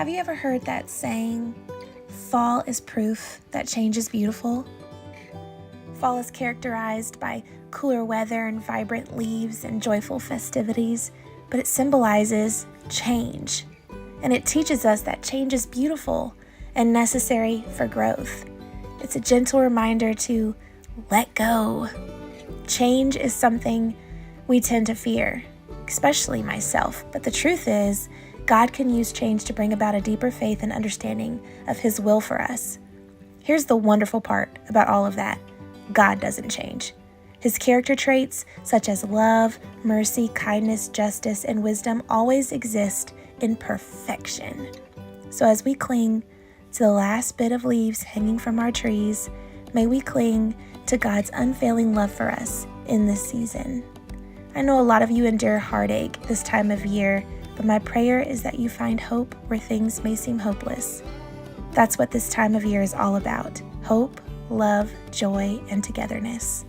Have you ever heard that saying, fall is proof that change is beautiful? Fall is characterized by cooler weather and vibrant leaves and joyful festivities, but it symbolizes change. And it teaches us that change is beautiful and necessary for growth. It's a gentle reminder to let go. Change is something we tend to fear, especially myself, but the truth is, God can use change to bring about a deeper faith and understanding of His will for us. Here's the wonderful part about all of that. God doesn't change. His character traits, such as love, mercy, kindness, justice, and wisdom, always exist in perfection. So as we cling to the last bit of leaves hanging from our trees, may we cling to God's unfailing love for us in this season. I know a lot of you endure heartache this time of year, but my prayer is that you find hope where things may seem hopeless. That's what this time of year is all about: hope, love, joy, and togetherness.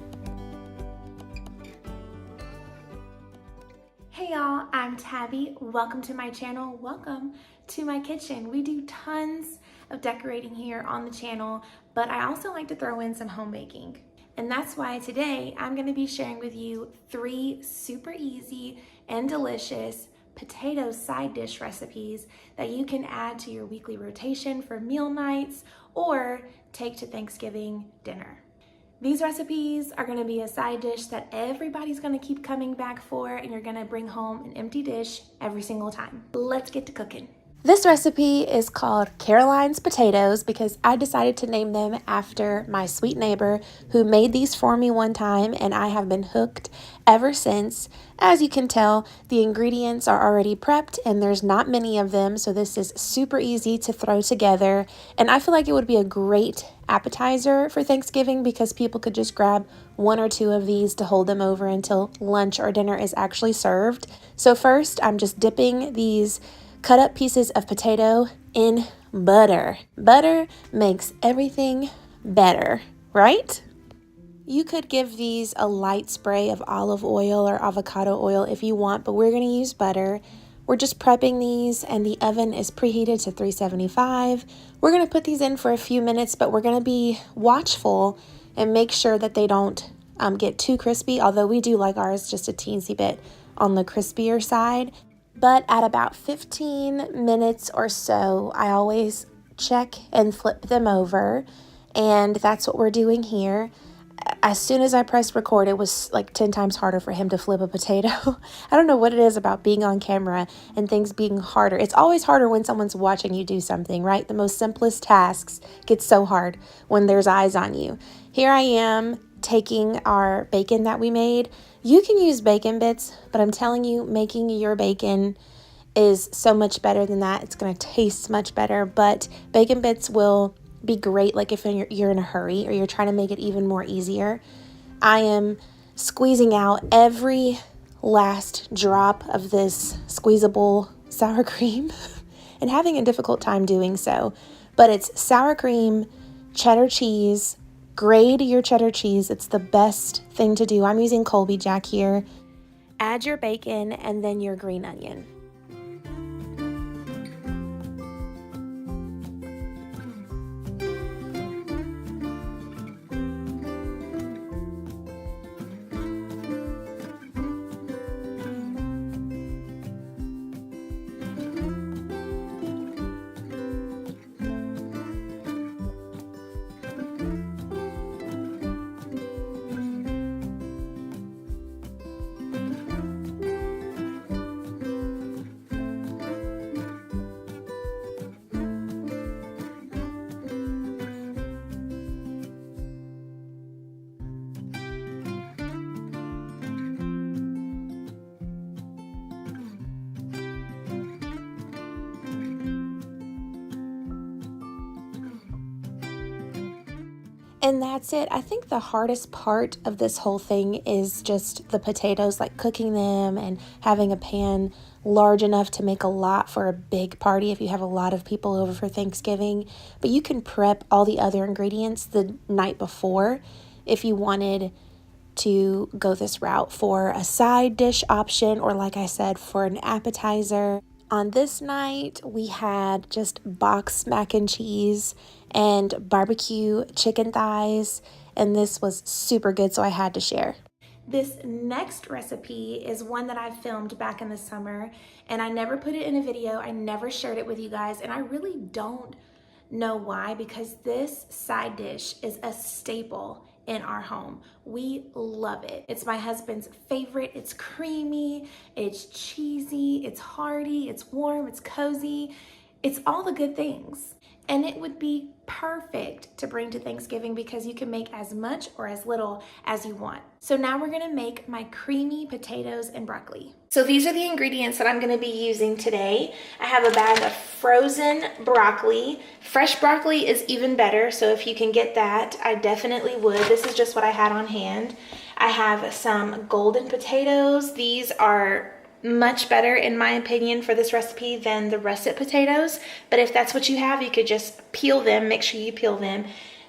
Hey y'all, I'm Tabby. Welcome to my channel. Welcome to my kitchen. We do tons of decorating here on the channel, but I also like to throw in some home baking. And that's why today I'm going to be sharing with you 3 super easy and delicious potato side dish recipes that you can add to your weekly rotation for meal nights or take to Thanksgiving dinner. These recipes are going to be a side dish that everybody's going to keep coming back for, and you're going to bring home an empty dish every single time. Let's get to cooking. This recipe is called Caroline's Potatoes because I decided to name them after my sweet neighbor who made these for me one time, and I have been hooked ever since. As you can tell, the ingredients are already prepped and there's not many of them, so this is super easy to throw together. And I feel like it would be a great appetizer for Thanksgiving because people could just grab 1 or 2 of these to hold them over until lunch or dinner is actually served. So first, I'm just dipping these cut up pieces of potato in butter. Butter makes everything better, right? You could give these a light spray of olive oil or avocado oil if you want, but we're going to use butter. We're just prepping these and the oven is preheated to 375. We're going to put these in for a few minutes, but we're going to be watchful and make sure that they don't get too crispy, although we do like ours just a teensy bit on the crispier side. But at about 15 minutes or so, I always check and flip them over, and that's what we're doing here. As soon as I pressed record, it was like 10 times harder for him to flip a potato. I don't know what it is about being on camera and things being harder. It's always harder when someone's watching you do something, right? The most simplest tasks get so hard when there's eyes on you. Here I am taking our bacon that we made. You can use bacon bits, but I'm telling you, making your bacon is so much better than that. It's going to taste much better, but bacon bits will be great like if you're in a hurry or you're trying to make it even more easier. I am squeezing out every last drop of this squeezable sour cream and having a difficult time doing so. But it's sour cream, cheddar cheese. Grade your cheddar cheese. It's the best thing to do. I'm using Colby Jack here. Add your bacon and then your green onion. And that's it. I think the hardest part of this whole thing is just the potatoes, like cooking them and having a pan large enough to make a lot for a big party if you have a lot of people over for Thanksgiving. But you can prep all the other ingredients the night before if you wanted to go this route for a side dish option, or like I said, for an appetizer. On this night, we had just boxed mac and cheese and barbecue chicken thighs, and this was super good, so I had to share. This next recipe is one that I filmed back in the summer, and I never put it in a video. I never shared it with you guys, and I really don't know why, because this side dish is a staple in our home. We love it. It's my husband's favorite. It's creamy, it's cheesy, it's hearty, it's warm, it's cozy. It's all the good things. And it would be perfect to bring to Thanksgiving because you can make as much or as little as you want. So now we're gonna make my creamy potatoes and broccoli. So these are the ingredients that I'm gonna be using today. I have a bag of frozen broccoli. Fresh broccoli is even better, so if you can get that, I definitely would. This is just what I had on hand. I have some golden potatoes. These are much better in my opinion for this recipe than the russet potatoes, but if that's what you have, you could just peel them. Make sure you peel them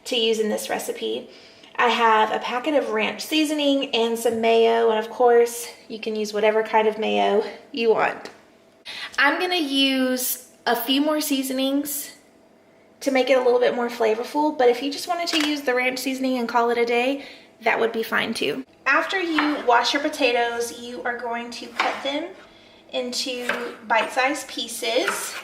to use in this recipe. I have a packet of ranch seasoning and some mayo, and of course you can use whatever kind of mayo you want. I'm gonna use a few more seasonings to make it a little bit more flavorful, but if you just wanted to use the ranch seasoning and call it a day, that would be fine too. After you wash your potatoes, you are going to cut them into bite-sized pieces.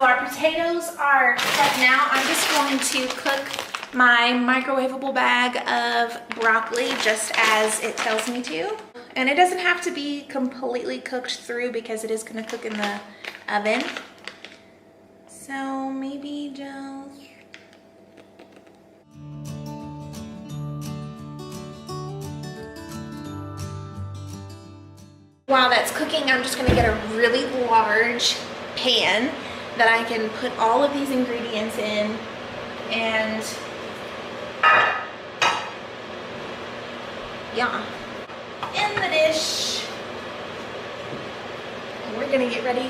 Our potatoes are cut now. I'm just going to cook my microwavable bag of broccoli just as it tells me to. And it doesn't have to be completely cooked through because it is going to cook in the oven. So maybe just... While that's cooking, I'm just gonna get a really large pan that I can put all of these ingredients in, and yeah, in the dish. And we're gonna get ready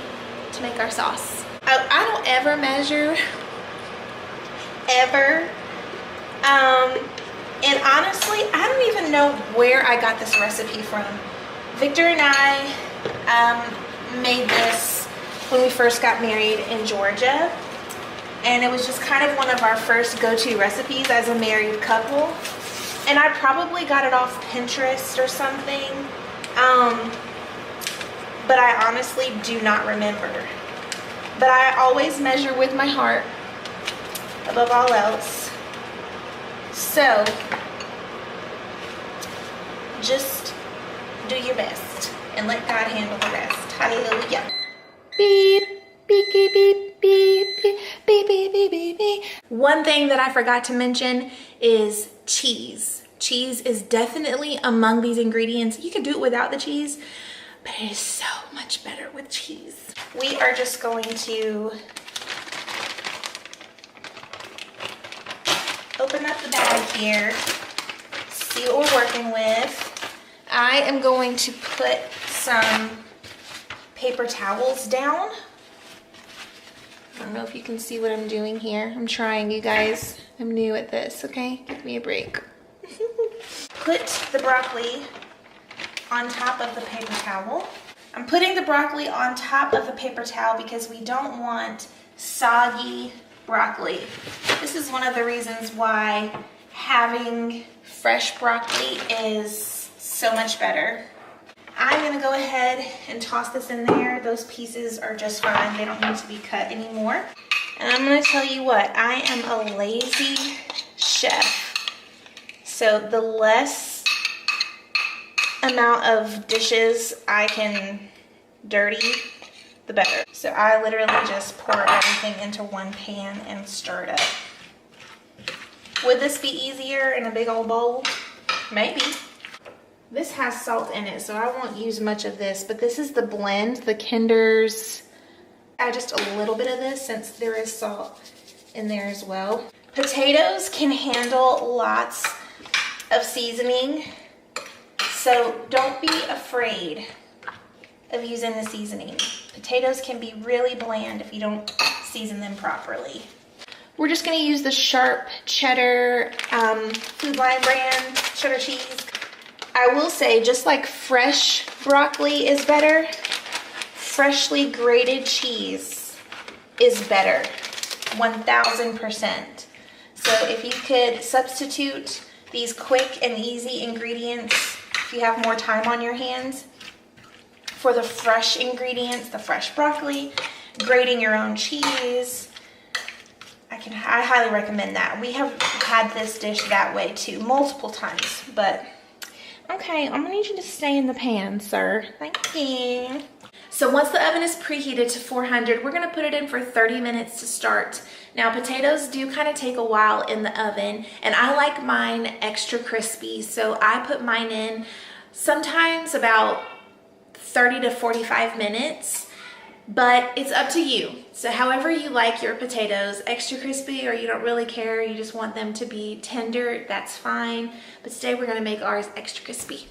to make our sauce. I don't ever measure, ever. And honestly, I don't even know where I got this recipe from. Victor and I made this when we first got married in Georgia. And it was just kind of one of our first go-to recipes as a married couple. And I probably got it off Pinterest or something. But I honestly do not remember. But I always measure with my heart above all else. So just do your best and let God handle the rest. Hallelujah. Beep, beep, beep, beep, beep, beep, beep, beep, beep, beep. One thing that I forgot to mention is cheese. Cheese is definitely among these ingredients. You can do it without the cheese, but it is so much better with cheese. We are just going to open up the bag here, see what we're working with. I am going to put some paper towels down. I don't know if you can see what I'm doing here. I'm trying, you guys. I'm new at this, okay? Give me a break. Put the broccoli on top of the paper towel. I'm putting the broccoli on top of the paper towel because we don't want soggy broccoli. This is one of the reasons why having fresh broccoli is so much better. I'm gonna go ahead and toss this in there. Those pieces are just fine. They don't need to be cut anymore. And I'm gonna tell you what, I am a lazy chef. So the less amount of dishes I can dirty, the better. So I literally just pour everything into one pan and stir it up. Would this be easier in a big old bowl? Maybe. This has salt in it, so I won't use much of this, but this is the blend, the Kinder's. Add just a little bit of this since there is salt in there as well. Potatoes can handle lots of seasoning, so don't be afraid of using the seasoning. Potatoes can be really bland if you don't season them properly. We're just gonna use the Sharp Cheddar Food Lion brand cheddar cheese. I will say, just like fresh broccoli is better, freshly grated cheese is better, 1000%. So if you could substitute these quick and easy ingredients, if you have more time on your hands, for the fresh ingredients, the fresh broccoli, grating your own cheese, I highly recommend that. We have had this dish that way too, multiple times, but okay, I'm gonna need you to stay in the pan, sir. Thank you. So once the oven is preheated to 400, we're gonna put it in for 30 minutes to start. Now potatoes do kind of take a while in the oven, and I like mine extra crispy, so I put mine in sometimes about 30 to 45 minutes, but it's up to you. So however you like your potatoes, extra crispy or you don't really care, you just want them to be tender, that's fine. But today we're gonna make ours extra crispy.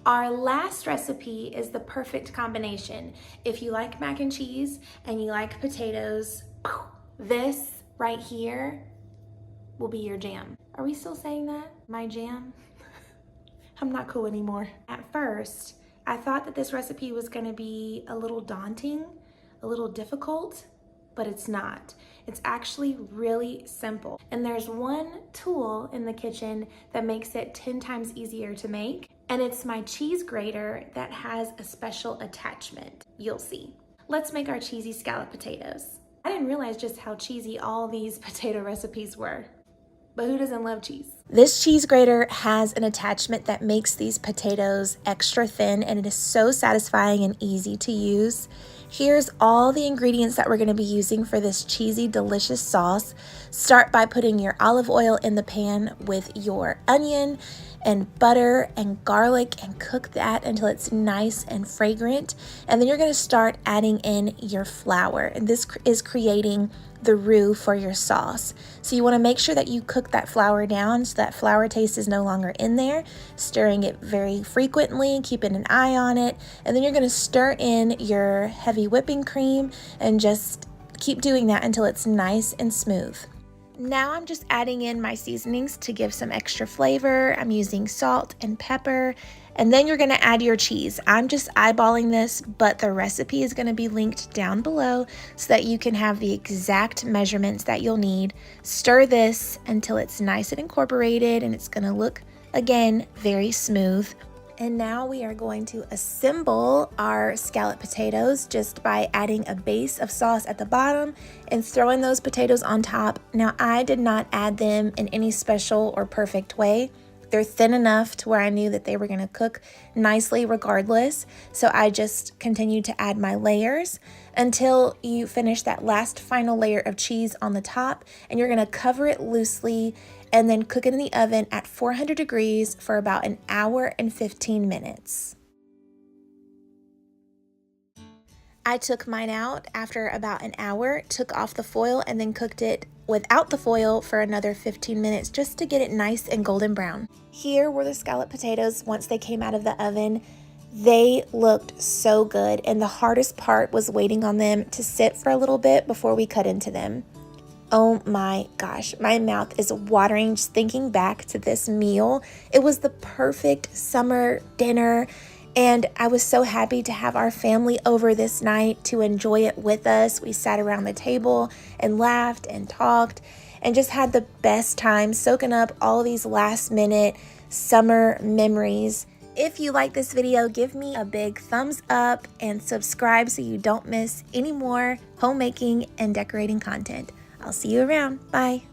Our last recipe is the perfect combination. If you like mac and cheese and you like potatoes, this right here will be your jam. Are we still saying that? My jam? I'm not cool anymore. At first, I thought that this recipe was gonna be a little daunting, a little difficult, but it's not. It's actually really simple. And there's one tool in the kitchen that makes it 10 times easier to make, and it's my cheese grater that has a special attachment. You'll see. Let's make our cheesy scallop potatoes. I didn't realize just how cheesy all these potato recipes were. But who doesn't love cheese? This cheese grater has an attachment that makes these potatoes extra thin, and it is so satisfying and easy to use. Here's all the ingredients that we're going to be using for this cheesy, delicious sauce. Start by putting your olive oil in the pan with your onion and butter and garlic and cook that until it's nice and fragrant. And then you're going to start adding in your flour. And this is creating the roux for your sauce. So you want to make sure that you cook that flour down so that flour taste is no longer in there, stirring it very frequently, keeping an eye on it. And then you're going to stir in your heavy whipping cream and just keep doing that until it's nice and smooth. Now I'm just adding in my seasonings to give some extra flavor. I'm using salt and pepper, and then you're gonna add your cheese. I'm just eyeballing this, but the recipe is gonna be linked down below so that you can have the exact measurements that you'll need. Stir this until it's nice and incorporated, and it's gonna look, again, very smooth. And now we are going to assemble our scallop potatoes just by adding a base of sauce at the bottom and throwing those potatoes on top. Now, I did not add them in any special or perfect way. They're thin enough to where I knew that they were going to cook nicely regardless. So I just continued to add my layers until you finish that last final layer of cheese on the top, and you're going to cover it loosely and then cook it in the oven at 400 degrees for about an hour and 15 minutes. I took mine out after about an hour, took off the foil, and then cooked it without the foil for another 15 minutes just to get it nice and golden brown. Here were the scallop potatoes once they came out of the oven. They looked so good, and the hardest part was waiting on them to sit for a little bit before we cut into them. Oh my gosh, my mouth is watering just thinking back to this meal. It was the perfect summer dinner, and I was so happy to have our family over this night to enjoy it with us. We sat around the table and laughed and talked and just had the best time soaking up all these last minute summer memories. If you like this video, give me a big thumbs up and subscribe so you don't miss any more homemaking and decorating content. I'll see you around. Bye.